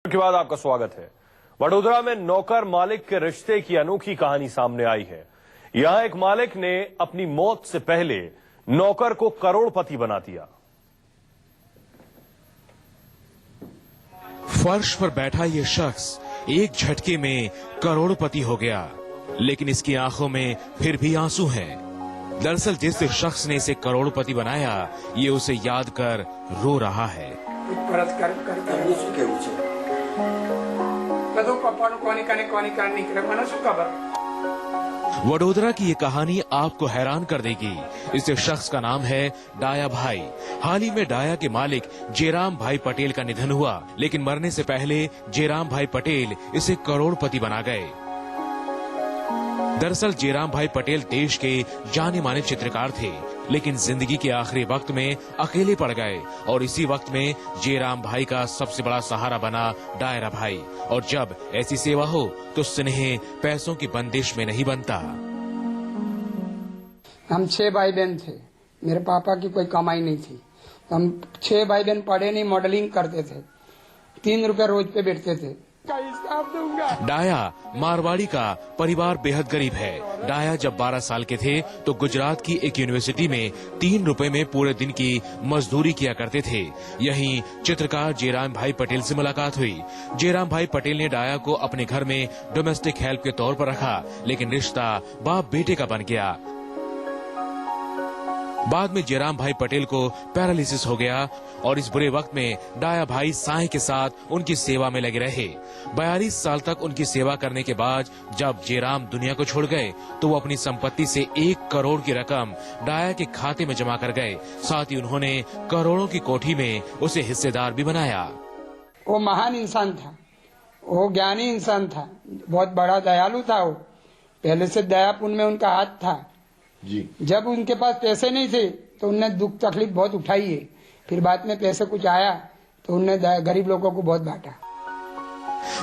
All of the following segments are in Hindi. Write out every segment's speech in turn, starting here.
के बाद आपका स्वागत है। वडोदरा में नौकर मालिक के रिश्ते की अनोखी कहानी सामने आई है। यहां एक मालिक ने अपनी मौत से पहले नौकर को करोड़पति बना दिया। फर्श पर बैठा ये शख्स एक झटके में करोड़पति हो गया, लेकिन इसकी आंखों में फिर भी आंसू हैं। दरअसल जिस शख्स ने इसे करोड़पति बनाया, ये उसे याद कर रो रहा है। वडोदरा की ये कहानी आपको हैरान कर देगी। इस शख्स का नाम है डाया भाई। हाल ही में डाया के मालिक जयराम भाई पटेल का निधन हुआ, लेकिन मरने से पहले जयराम भाई पटेल इसे करोड़पति बना गए। दरअसल जयराम भाई पटेल देश के जाने माने चित्रकार थे, लेकिन जिंदगी के आखिरी वक्त में अकेले पड़ गए और इसी वक्त में जयराम भाई का सबसे बड़ा सहारा बना डायरा भाई। और जब ऐसी सेवा हो तो स्नेह पैसों की बंदिश में नहीं बनता। हम 6 भाई बहन थे। मेरे पापा की कोई कमाई नहीं थी। हम 6 भाई बहन पढ़े नहीं, मॉडलिंग करते थे। 3 रुपए रोज पे बैठते थे। डाया मारवाड़ी का परिवार बेहद गरीब है। डाया जब 12 साल के थे तो गुजरात की एक यूनिवर्सिटी में 3 रुपए में पूरे दिन की मजदूरी किया करते थे। यहीं चित्रकार जयराम भाई पटेल से मुलाकात हुई। जयराम भाई पटेल ने डाया को अपने घर में डोमेस्टिक हेल्प के तौर पर रखा, लेकिन रिश्ता बाप बेटे का बन गया। बाद में जयराम भाई पटेल को पैरालिसिस हो गया और इस बुरे वक्त में डाया भाई साय के साथ उनकी सेवा में लगे रहे। 42 साल तक उनकी सेवा करने के बाद जब जयराम दुनिया को छोड़ गए तो वो अपनी संपत्ति से 1 करोड़ की रकम डाया के खाते में जमा कर गए। साथ ही उन्होंने करोड़ों की कोठी में उसे हिस्सेदार भी बनाया। वो महान इंसान था, वो ज्ञानी इंसान था, बहुत बड़ा दयालु था। वो पहले से दयापुन में उनका हाथ था जी। जब उनके पास पैसे नहीं थे तो उनने दुख तकलीफ बहुत उठाई है। फिर बाद में पैसे कुछ आया तो उनने गरीब लोगों को बहुत बांटा।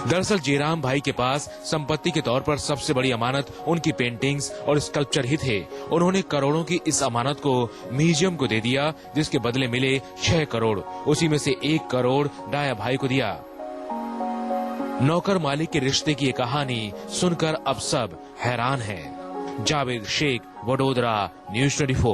दरअसल जयराम भाई के पास संपत्ति के तौर पर सबसे बड़ी अमानत उनकी पेंटिंग्स और स्कल्पचर ही थे। उन्होंने करोड़ों की इस अमानत को म्यूजियम को दे दिया, जिसके बदले मिले 6 करोड़। उसी में से 1 करोड़ डाया भाई को दिया। नौकर मालिक के रिश्ते की ये कहानी सुनकर अब सब हैरान हैं। जावेद शेख, वडोदरा, न्यूज़ 24।